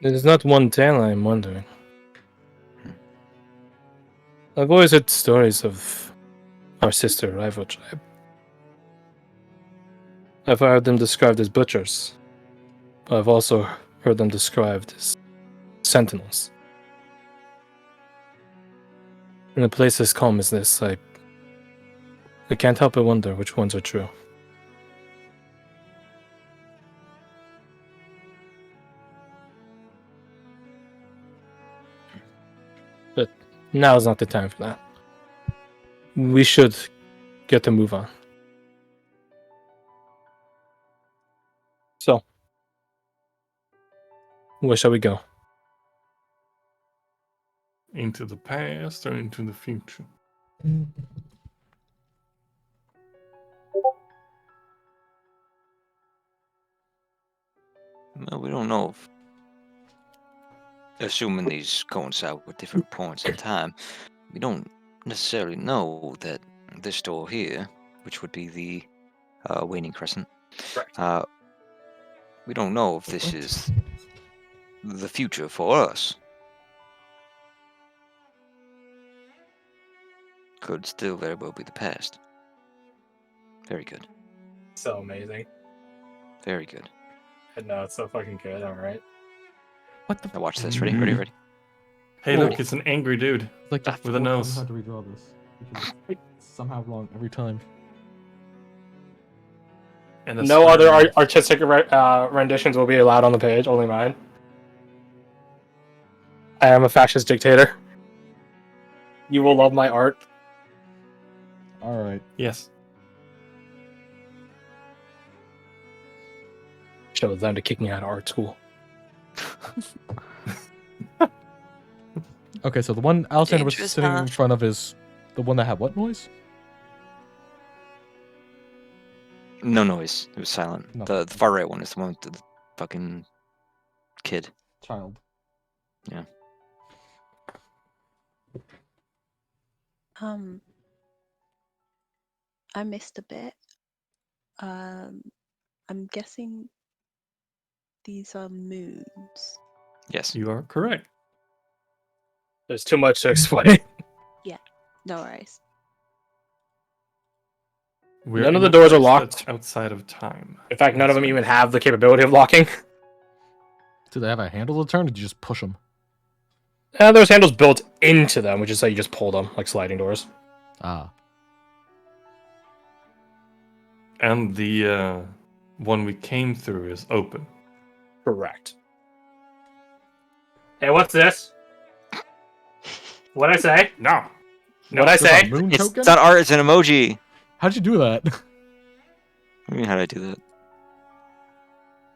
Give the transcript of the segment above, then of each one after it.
There's not one tale I'm wondering. I've always heard stories of our sister rival tribe. I've heard them described as butchers, but I've also heard them described as sentinels. In a place as calm as this, I can't help but wonder which ones are true. But now is not the time for that. We should get to move on. So, where shall we go? Into the past or into the future? Well, we don't know if, assuming these coincide with different points in time, we don't necessarily know that this door here, which would be the Waning Crescent, we don't know if this is the future for us. Could still very well be the past. Very good. So amazing. Very good. I know, it's so fucking good, alright. What the? Now watch this. Ready? Ready? Ready? Hey, look, it's an angry dude. Like with a nose. How to redraw this? Because it's somehow wrong every time. And a No other smile. artistic renditions will be allowed on the page, only mine. I am a fascist dictator. You will love my art. All right. Yes. Show them to kick me out of art school. Okay, so the one Alexander was Dangerous sitting in path. front of is the one that had what noise? No noise. It was silent. No. The far right one is the one with the fucking kid. Child. Yeah. I missed a bit. I'm guessing these are moons. Yes. You are correct. There's too much to explain. No worries. We're None of in the a doors are place locked. that's outside of time. In fact, none of them That's even have the capability of locking. Do they have a handle to turn, or did you just push them? There's handles built into them, which is how you just pull them, like sliding doors. Ah. And the one we came through is open. Correct. Hey, what's this? What'd I say? No. What'd I Is this say? a moon It's token? not art, it's an emoji. How'd you do that? I mean, how did I do that?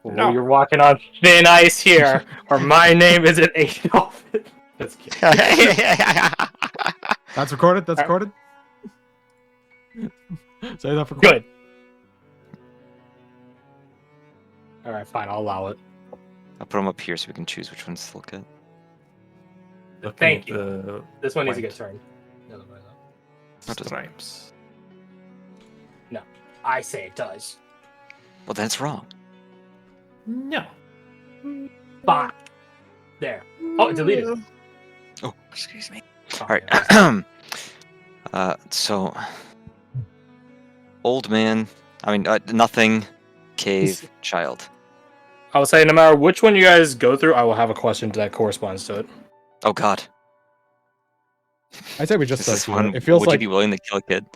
No. You're walking on thin ice here, or my name isn't Adolf. That's cute. That's recorded. That's recorded. Say that for Good. Alright, fine, I'll allow it. I'll put them up here so we can choose which ones to look at. Looking Thank at you. the This one needs to white get turned. stripes. I say it does. Well, that's wrong. No. Fine. There. Oh, deleted. Oh, excuse me. Oh, All right. yeah. So, old man. I mean, nothing. Cave. Child. I will say, no matter which one you guys go through, I will have a question that corresponds to it. Oh God. I say we just This start is here. one. It feels Would like. you be willing to kill a kid?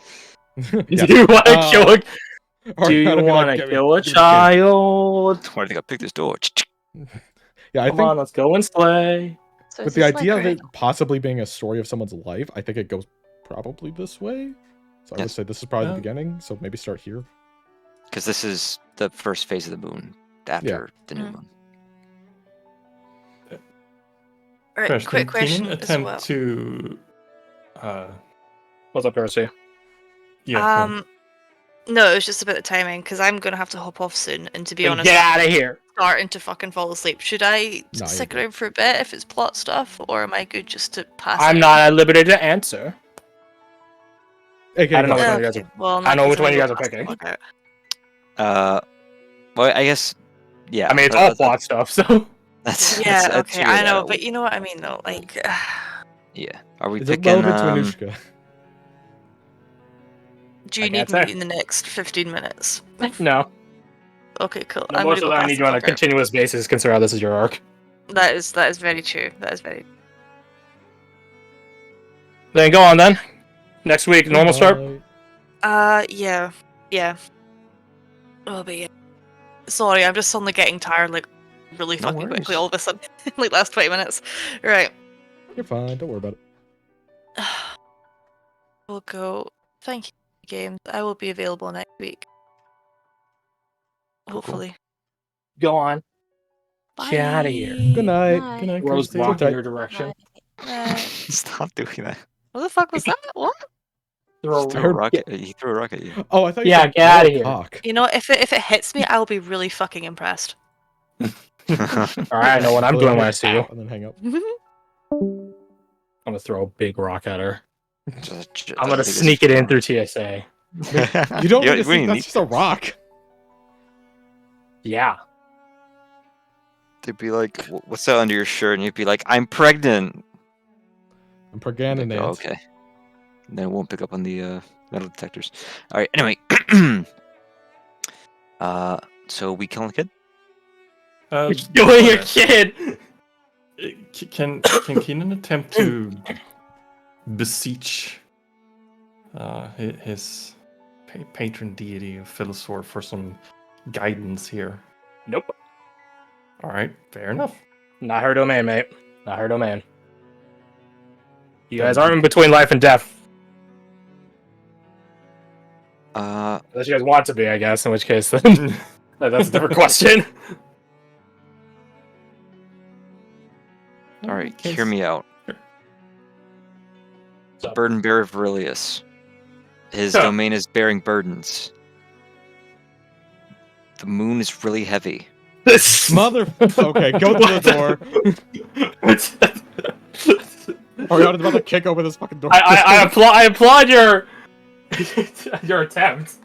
Yeah. Do you want to Uh, kill a? Or Do you kinda be like, want to give me- kill a give me the kid. child? Why do you think I picked this door? Yeah, I Come think on, let's go and slay. So with is the this idea like of it possibly being a story of someone's life, I think it goes probably this way. So I would Yes. say this is probably the Yeah. beginning. So maybe start here. Because this is the first phase of the moon after the new moon. Alright, Crash, quick can you question as attempt well. to What's up, Percy? yeah, go on. No, it was just about the timing because I'm gonna have to hop off soon, and to be Then honest, get out of here. starting to fucking fall asleep. Should I No, stick you're around for a bit if it's plot stuff, or am I good just to pass? I'm out? not at liberty to answer. Okay, I don't know which go. one you guys Okay, are. well, in I that know case, which I'm one you gonna guys are pass picking. the fuck out. Well, I guess. Yeah. I mean, it's all plot stuff, so. Yeah, that's okay, I know, weird. but you know what I mean, though. Like, Yeah. Are we Is it picking? relevant to Anushka? do I you need can't me say. in the next 15 minutes? No. Okay, cool. No, I'm most gonna of go that I pass need the you on a fuck out. continuous basis, considering how this is your arc. That is very true. That is very. Then go on then. Next week, normal start. Yeah. Oh, but yeah. Sorry, I'm just suddenly getting tired, like, really No fucking quickly worries. all of a sudden. Like, last 20 minutes. Right. You're fine. Don't worry about it. We'll go. Thank you, games. I will be available next week. Cool, cool. Hopefully. Go on. Bye. Get outta here. Good night. Good night, Rose Kirsty. walk in tight. your direction. Stop doing that. What the fuck was that? What? Throw He threw a heard- rocket. He threw a rocket at you. Oh, I thought you Yeah, said get outta "Lord here." cock." You know, if it hitts me, I'll be really fucking impressed. Alright, I know what I'm doing when I see you. And then hang up. I'm gonna throw a big rock at her. Just I'm gonna take a sneak it in storm. through TSA. You don't need to we see. need That's just a rock. Yeah. They'd be like, "What's that under your shirt?" And you'd be like, "I'm pregnant." I'm pregnant. Like, oh, okay. And then it won't pick up on the metal detectors. All right. Anyway, so we killing the kid? Killing your kid! Can Keenan attempt to beseech his patron deity of Philosaur for some guidance here? Nope. All right, fair enough. Not her domain, mate. Not her domain. You guys aren't in between life and death. Unless you guys want to be, I guess, in which case then that's a different question. All right, hear me out. So, Burden bearer of Aurelius. His Huh. domain is bearing burdens. The moon is really heavy. this Mother. Okay, go through the door. Are you about to kick over this fucking door? I applaud your your attempt.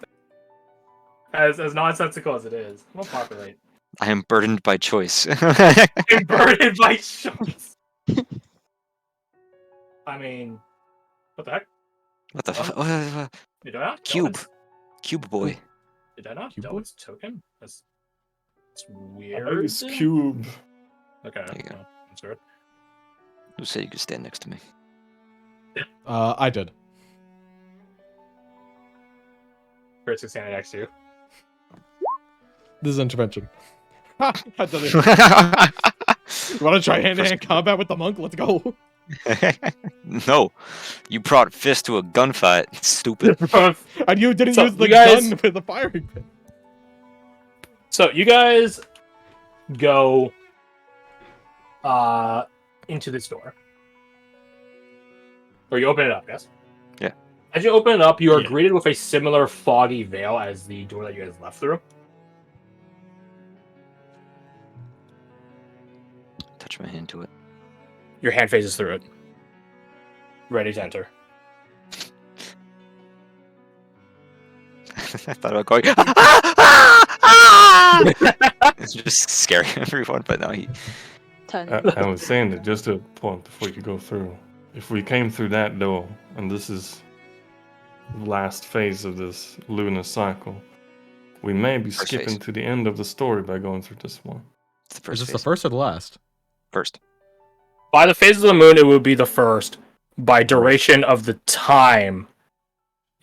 As nonsensical as it is. I'm gonna populate. I am burdened by choice. I'm burdened by choice. I mean, what the heck? What the fuck? Did I not? Cube. No, Cube boy. did I not? Cube No, boy? it's token. That's I weird. it's cube. Okay. There you go. well, that's weird. Who said you could stand next to me? I did. Chris is standing next to you. This is intervention. Ha! That doesn't- You want to try hand-to-hand combat with the monk? Let's go. No, you brought fist to a gunfight. Stupid. And you didn't So, use the you guys- gun with the firing pin. So you guys go into this door. Or you open it up, yes? Yeah. As you open it up, you are Yeah. greeted with a similar foggy veil as the door that you guys left through. Touch my hand to it. Your hand phases through it. Ready to enter. I thought about going. It's just scaring everyone, but no, he. I was saying that just a point before you go through. If we came through that door, and this is the last phase of this lunar cycle, we may be First skipping phase. to the end of the story by going through this one. It's the Is first this the phase. first or the last? First. By the phases of the moon, it would be the first. By duration of the time,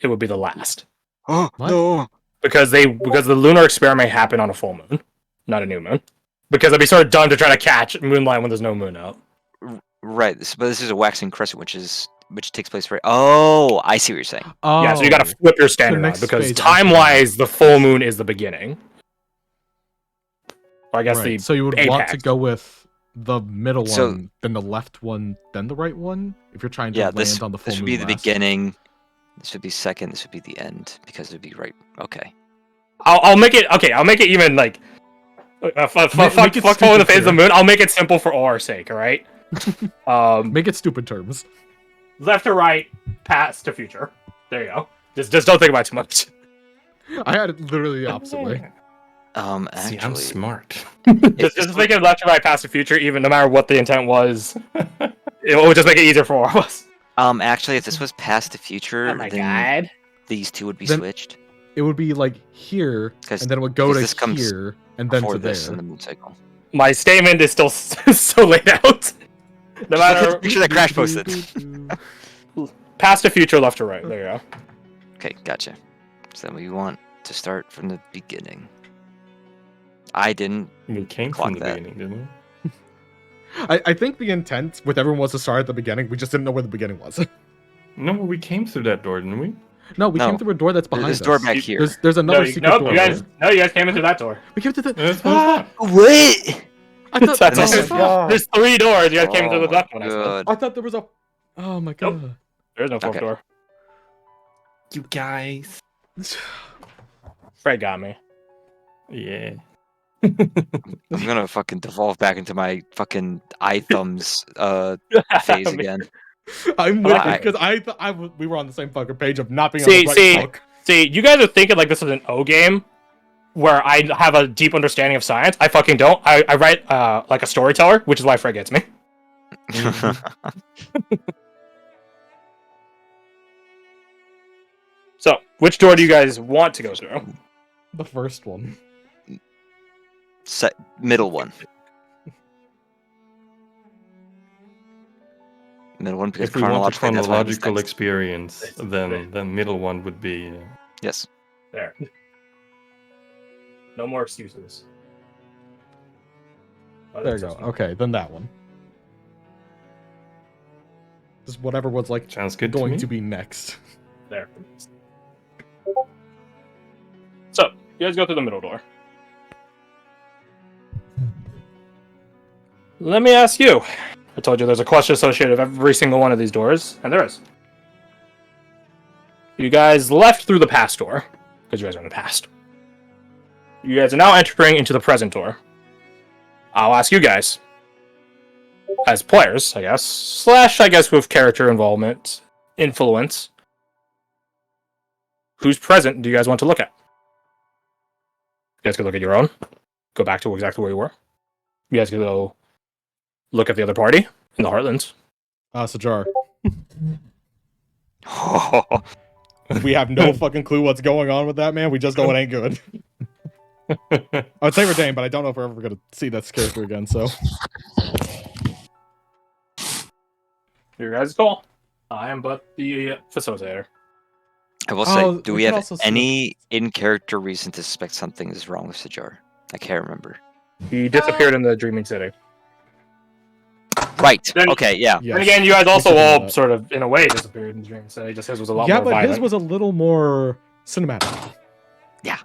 it would be the last. Oh What? no! Because the lunar experiment happened on a full moon, not a new moon. Because it'd be sort of dumb to try to catch Moonlight when there's no moon out. Right. But this is a waxing crescent, which takes place right. Oh, I see what you're saying. Oh. Yeah, so you gotta flip your standard on next because phase time-wise, the full moon is the beginning. Or I guess Right, the so you would want to apex. go with the middle So- one, then the left one, then the right one? If you're trying to Yeah, land this on the full this would moon be the last. beginning. This would be second. This would be the end because it'd be right. Okay. I'll make it okay. I'll make it even like fuck Make it the phase of stupid the here. moon. I'll make it simple for all our sake. All right. Make it stupid terms. Left to right, past to future. There you go. Just don't think about it too much. I had it literally the opposite way. See, I'm Actually, smart. Just make it left to right, past the future, even no matter what the intent was. It would just make it easier for all of us. actually, if this was past the future, Oh my then god. these two would be Then- switched. It would be like here, 'Cause- and then it would go because to this comes here, and then Before to this there. in the moon cycle. My statement is still so laid out. No Just look at the matter picture that Crash posted. past to future, left to right. There you go. Okay, gotcha. So we want to start from the beginning. I didn't. We came Clock from the that. beginning, didn't we? I think the intent with everyone was to start at the beginning. We just didn't know where the beginning was. No, we came through that door, didn't we? No, we No. came through a door that's behind There's us. a door back here. There's another secret Nope, door. you guys came in through that door. We came to the. That's what I thought. What? I thought. That's Oh my God. There's 3 doors. You guys came in through the my left one. I said. God. I thought there was a. Oh my god. There's no 4th Okay. door. You guys. Fred got me. Yeah. I'm gonna fucking devolve back into my fucking eye thumbs phase again. I'm with Why? it because we were on the same fucking page of not being See- on the right see. book. See, you guys are thinking like this is an O game, where I have a deep understanding of science. I fucking don't. I write like a storyteller, which is why Fred gets me. So, which door do you guys want to go through? The first one. Middle one. Middle one because If we want a chronologically, that's why it's chronological next. experience, then the middle one would be. Yes. There. No more excuses. Oh, There you that's go. so Okay, then that one. Just whatever was like Sounds good going to to me. be next. There. So, you guys go through the middle door. Let me ask you. I told you there's a question associated with every single one of these doors, and there is. You guys left through the past door, because you guys are in the past. You guys are now entering into the present door. I'll ask you guys, as players, I guess, / I guess with character involvement, influence, whose present do you guys want to look at? You guys can look at your own. Go back to exactly where you were. You guys can go look at the other party in the Heartlands. Sajar. We have no fucking clue what's going on with that man. We just know it ain't good. I would say Redain, but I don't know if we're ever gonna see that character again. So Your guys' call. I am but the facilitator. I will Oh, say, do we we could have also see- any in-character reason to suspect something is wrong with Sajar? I can't remember. He disappeared in the Dreaming City. Right. Then- Okay. Yeah. yes. And again, you guys also should know all that. sort of, in a way, disappeared in the Dreaming City. Just his was a lot Yeah, more but violent. his was a little more cinematic. Yeah.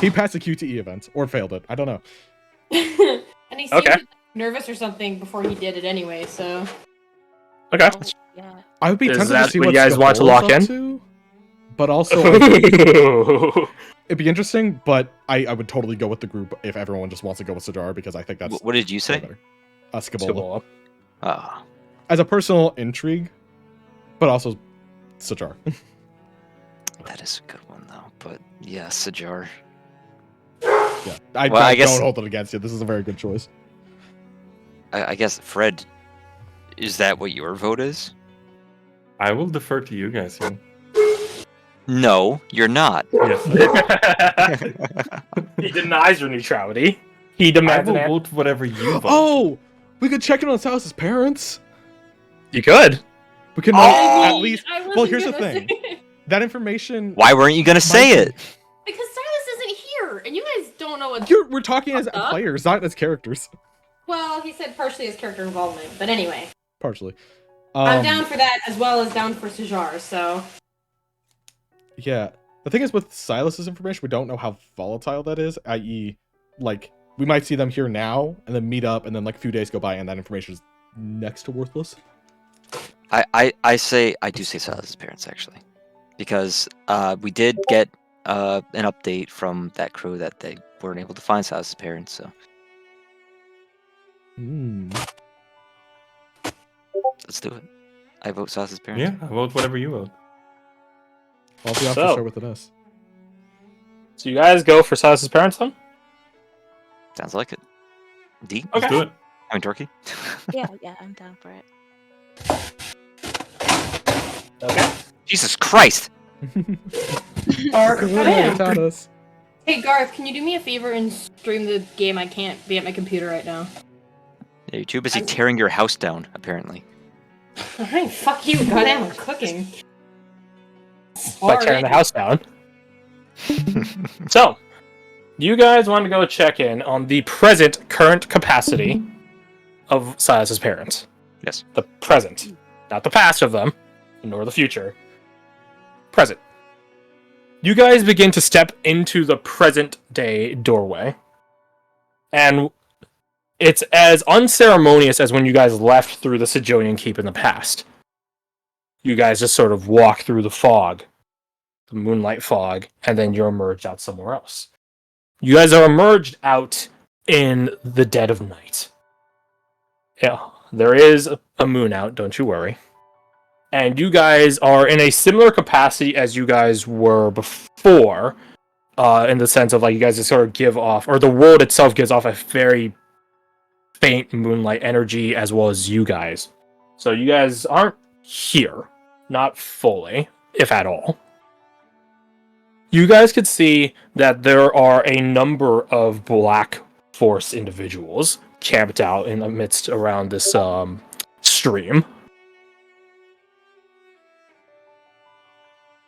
He passed the QTE event or failed it. I don't know. And he seemed Okay. nervous or something before he did it anyway, so. Okay. Yeah. I would be Is tempted that to see what what you guys want to Skabola's lock up in? to, but also it'd be interesting. But I would totally go with the group if everyone just wants to go with Sajar because I think that's What did you say? better. Skabola. Ah. As a personal intrigue, but also Sajar. That is a good one though. But yeah, Sajar. Yeah, I I guess- don't hold it against you. This is a very good choice. I guess Fred. Is that what your vote is? I will defer to you guys here. No, you're not. Yes. He denies your neutrality. He I demands will an answer. vote whatever you vote. Oh, we could check in on Silas's parents. You could. We can Oh! know at least I wasn't well, here's the gonna thing. say- that information. Why weren't you gonna say might- it? Because Silas isn't here, and you guys don't know what. We're talking as Huh? players, not as characters. Well, he said partially his character involvement, but anyway, Partially. I'm down for that as well as down for Sajar. So Yeah. The thing is with Silas's information, we don't know how volatile that is, i.e., like, we might see them here now and then meet up and then like a few days go by and that information is next to worthless. I do say Silas's parents actually, because we did get an update from that crew that they weren't able to find Silas's parents. So Hmm. let's do it. I vote Silas's parents. Yeah, I vote whatever you vote. All the options So- are within us. So you guys go for Silas's parents then? Sounds like it. D? Let's do it. I mean, Turkey? Yeah, I'm down for it. Okay. Jesus Christ! Dark. Without us. Hey Garth, can you do me a favor and stream the game? I can't be at my computer right now. Yeah, you're too busy tearing your house down, apparently. Alright, fuck you. Goddamn, we're cooking. By tearing the house down. So, you guys want to go check in on the current capacity of Silas's parents. Yes. The present. Not the past of them, nor the future. Present. You guys begin to step into the present day doorway. And it's as unceremonious as when you guys left through the Sejonian Keep in the past. You guys just sort of walk through the fog, the moonlight fog, and then you're emerged out somewhere else. You guys are emerged out in the dead of night. Yeah, there is a moon out, don't you worry. And you guys are in a similar capacity as you guys were before, in the sense of like you guys just sort of give off, or the world itself gives off a very faint moonlight energy as well as you guys. So you guys aren't here, not fully, if at all. You guys could see that there are a number of Black Force individuals camped out in the midst around this stream.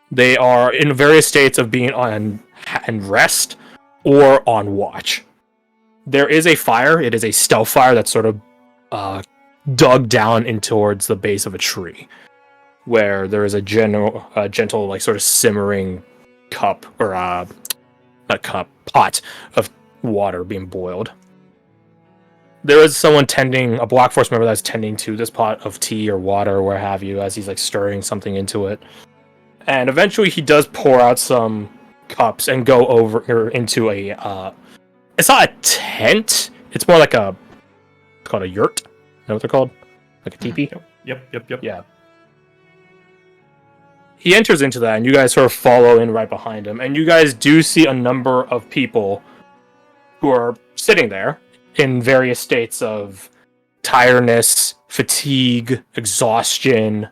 They are in various states of being on rest or on watch. There is a fire. It is a stealth fire that's sort of dug down in towards the base of a tree, where there is a gentle, like sort of simmering cup or pot of water being boiled. There is someone a Black Force member that's tending to this pot of tea or water or where have you, as he's like stirring something into it. And eventually he does pour out some cups and go over into a it's not a tent, it's more like it's called a yurt. You know what they're called? Like a teepee? Yep. Yeah. He enters into that, and you guys sort of follow in right behind him. And you guys do see a number of people who are sitting there in various states of tiredness, fatigue, exhaustion,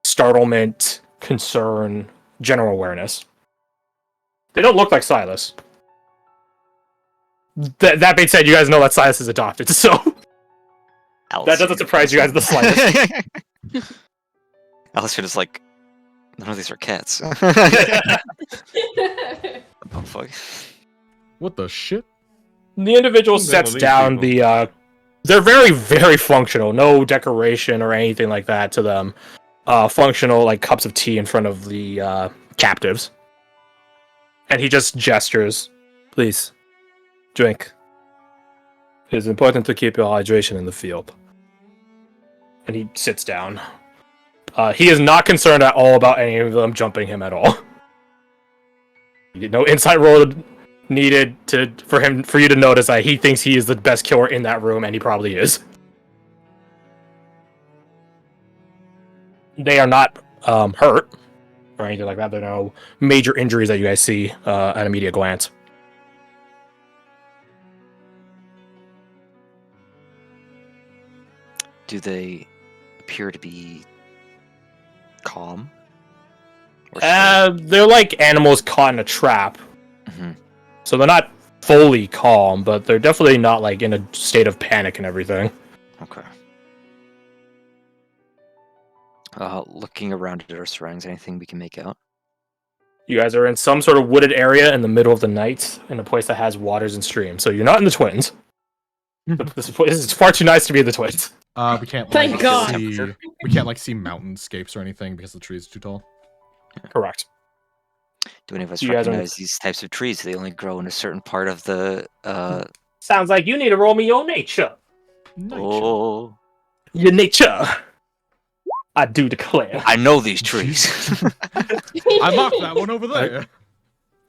startlement, concern, general awareness. They don't look like Silas. That being said, you guys know that Silas is adopted, so that doesn't surprise you guys the slightest. Alistair is like, none of these are cats. Oh, fuck. What the shit? The individual sets down they're very, very functional. No decoration or anything like that to them. Functional, like, cups of tea in front of the captives. And he just gestures. Please, drink. It is important to keep your hydration in the field. And he sits down. He is not concerned at all about any of them jumping him at all. No insight roll needed for you to notice that he thinks he is the best killer in that room, and he probably is. They are not hurt or anything like that. There are no major injuries that you guys see at immediate glance. Do they appear to be calm? They're like animals caught in a trap. Mm-hmm. So they're not fully calm, but they're definitely not like in a state of panic and everything. Okay. Looking around at our surroundings, anything we can make out? You guys are in some sort of wooded area in the middle of the night, in a place that has waters and streams. So you're not in the Twins. This is far too nice to be in the Twins. We can't. Thank like, God. We can't like see mountainscapes or anything because the tree is too tall. Correct. Do any of us You guys recognize these types of trees? Do they only grow in a certain part of the? Sounds like you need to roll me your nature. Oh, Your nature. I do declare. I know these trees. I marked that one over there.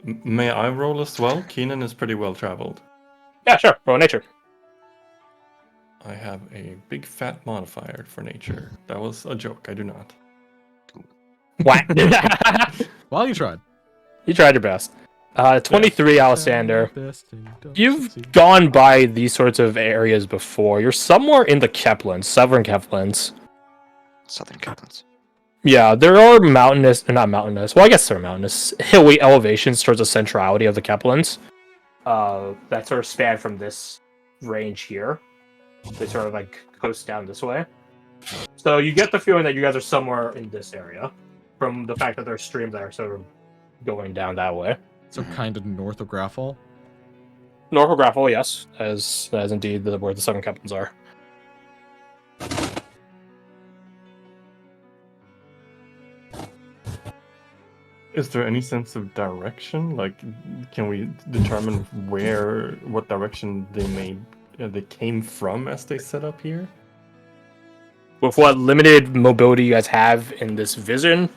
May I roll as well? Keenan is pretty well traveled. Yeah, sure. Roll nature. I have a big fat modifier for nature. That was a joke. I do not. What? Well, you tried. You tried your best. 23, Alessander. You've gone by these sorts of areas before. You're somewhere in the Keplands, Southern Keplands. Southern Keplands. Yeah, there are not mountainous. Well, I guess they're mountainous, hilly elevations towards the centrality of the Keplands. That sort of span from this range here. They sort of like coast down this way. So you get the feeling that you guys are somewhere in this area, from the fact that there's streams that are sort of going down that way. So kind of north of Graffle. North of Graffle, yes, as indeed where the Southern Keplands are. Is there any sense of direction? Like, can we determine what direction they came from as they set up here? With what limited mobility you guys have in this vision,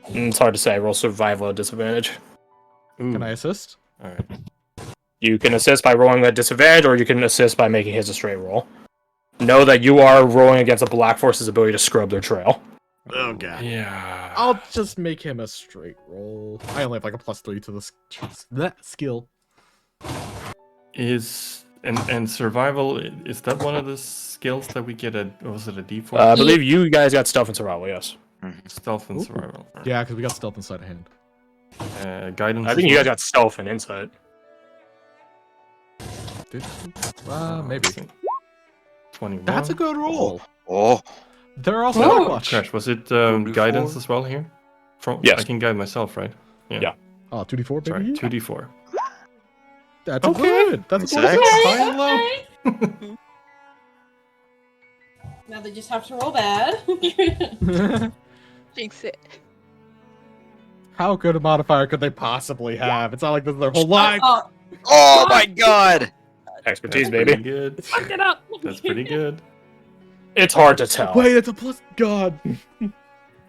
it's hard to say. Roll survival at disadvantage. Ooh. Can I assist? All right. You can assist by rolling a disadvantage, or you can assist by making his a straight roll. Know that you are rolling against a Black Force's ability to scrub their trail. Oh god. Yeah. I'll just make him a straight roll. I only have like a +3 to that skill. And survival, is that one of the skills that we get was it a D4? I believe you guys got stealth and survival, yes. Stealth and Ooh. survival. All right. Yeah, because we got stealth inside of hand. Guidance. I think you guys got stealth and insight. Maybe. 21. That's a good roll. Oh, They're also Ooh. clutch. Crash, was it 24? guidance as well here? Yes. I can guide myself, right? Yeah. Oh, 2d4, Sorry, baby. 2d4. That's Okay. good. That's a Nice. good. High and low. Okay. Now they just have to roll bad. Jinx it. How good a modifier could they possibly have? It's not like this is their whole life. oh my God! Expertise, That's pretty baby. good. Fuck it up. That's pretty good. It's hard to tell. Wait, it's a plus. God.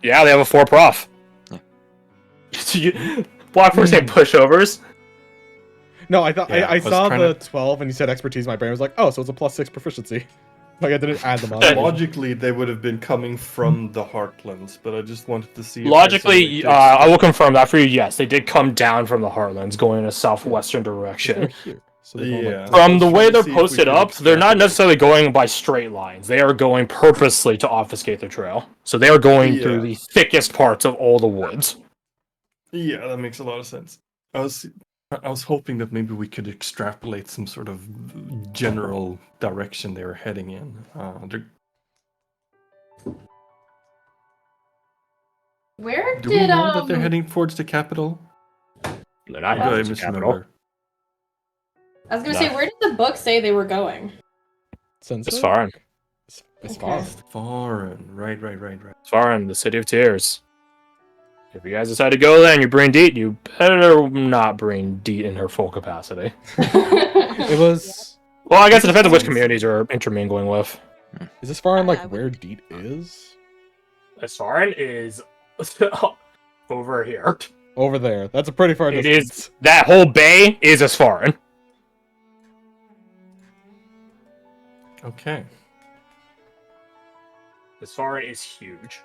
Yeah, they have a 4 prof. Black Force ain't pushovers. No, I thought Yeah, I I was saw trying the to- 12 and you said expertise. My brain was like, oh, so it's a +6 proficiency. Like I didn't add them on. Logically, they would have been coming from the Heartlands, but I just wanted to see. if Logically, there's any I will confirm that for you. Yes, they did come down from the Heartlands, going in a southwestern They're direction. here. So they're going, like, Yeah. From the I was way trying to they're see if we posted could up, they're not extrapolate. necessarily going by straight lines. They are going purposely to obfuscate the trail. So they are going through Yeah. the thickest parts of all the woods. Yeah, that makes a lot of sense. I was hoping that maybe we could extrapolate some sort of general direction they were heading in. Where Do we did know that they're heading towards the capital? They're not Or did I heading to the capital. misremember? I was gonna No. say, where did the book say they were going? Sensei? It's foreign. It's Okay. far. Foreign. Right. It's foreign, the city of tears. If you guys decide to go there and you bring Deet, you better not bring Deet in her full capacity. It was. Well, I guess it depends on which communities you're intermingling with. Is this far in I like would- where Deet is? Asfarin is over here. Over there. That's a pretty far It distance. is. That whole bay is Asfarin. Okay. Asfarin is huge.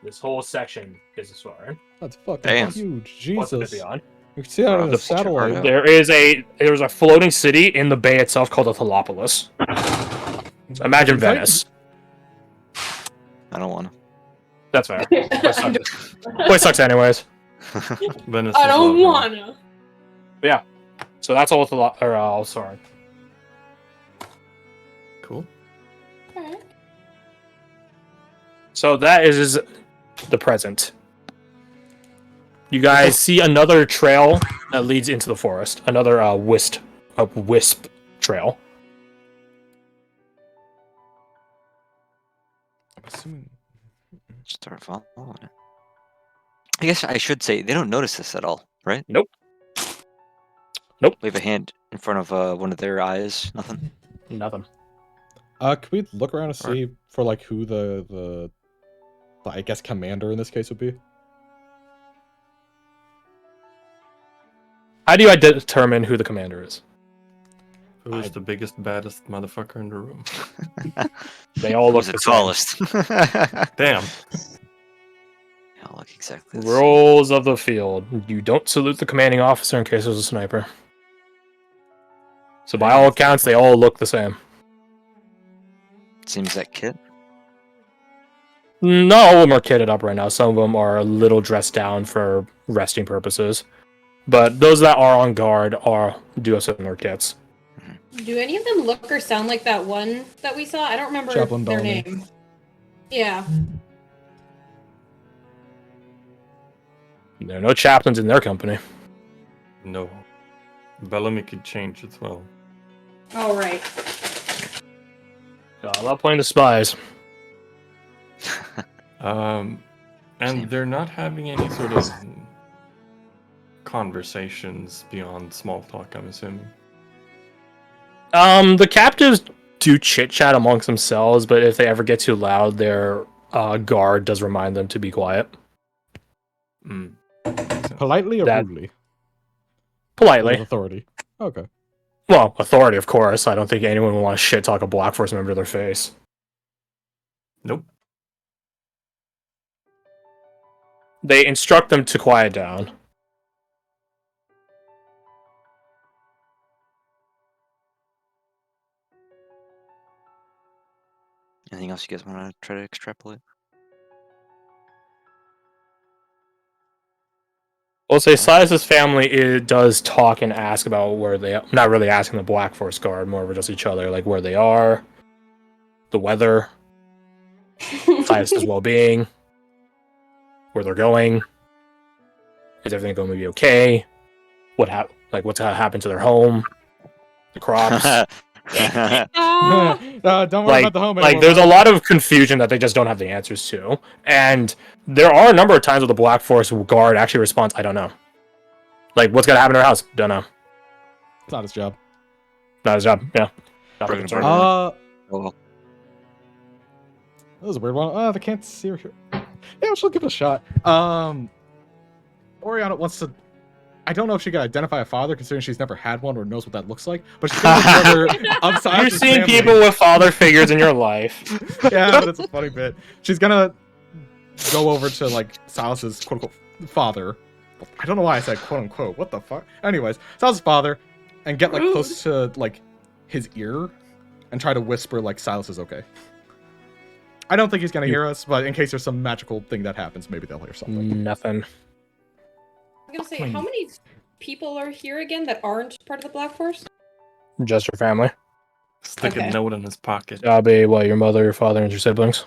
This whole section is Asfarin. That's fucking Damn. huge. What's it Jesus. beyond? You can see that on The the picture satellite. part. There's a floating city in the bay itself called the Thalopolis. Imagine Is that- Venice. I don't want That's fair. Place sucks anyways. Venice I is don't lovely. wanna. So that's all Asfarin. Cool. Alright. So that is the present. You guys see another trail that leads into the forest. Another wisp trail. I'm assuming. to start following it. I guess I should say they don't notice this at all, right? Nope. Nope. Wave a hand in front of one of their eyes. Nothing. Nothing. Can we look around and see Alright. for like who the I guess commander in this case would be? How do you determine who the commander is? Who's the biggest, baddest motherfucker in the room? They all look Who's the the same. tallest? Damn. Hell, look exactly the same. Rules of the field. You don't salute the commanding officer in case there's a sniper. So by all accounts, they all look the same. Seems that kit. Not all of them are kitted up right now. Some of them are a little dressed down for resting purposes. But those that are on guard do have similar kits. Do any of them look or sound like that one that we saw? I don't remember Chaplain their Bellamy. name. Yeah. There are no chaplains in their company. No. Bellamy could change as well. All right. I'm not playing the spies. And Same. they're not having any sort of conversations beyond small talk, I'm assuming. The captives do chit-chat amongst themselves, but if they ever get too loud, their guard does remind them to be quiet. Mm. Politely or That- rudely? With Politely. authority. Okay. Well, authority, of course. I don't think anyone would want to shit-talk a Black Force member to their face. Nope. They instruct them to quiet down. Anything else you guys want to try to extrapolate? I'll say Silas's family does talk and ask about where they not really asking the Black Force Guard, more of just each other, like where they are, the weather, Silas's well-being, where they're going, is everything going to be okay? What's gonna happen to their home, the crops? Don't worry about the home anymore. There's a lot of confusion that they just don't have the answers to, and there are a number of times where the Black Force Guard actually responds, "I don't know." Like, what's gonna happen to our house? Don't know. It's not his job. Not his job. Yeah. Not Bring it concerned. back. Oh, well. That was a weird one. They can't see her here. Yeah, she'll give it a shot. Oriana wants to. I don't know if she can identify a father, considering she's never had one or knows what that looks like. But she's gonna be brother of You're Silas's seeing family. people with father figures in your life. Yeah, but it's a funny bit. She's gonna go over to like Silas's quote unquote father. I don't know why I said quote unquote. What the fuck? Anyways, Silas's father, and get like close to like his ear, and try to whisper like Silas is okay. I don't think he's gonna hear us, but in case there's some magical thing that happens, maybe they'll hear something. Nothing. I'm gonna say, how many people are here again that aren't part of the Black Force? Just your family. Stick Okay. a note in his pocket. That'll be what, your mother, your father, and your siblings.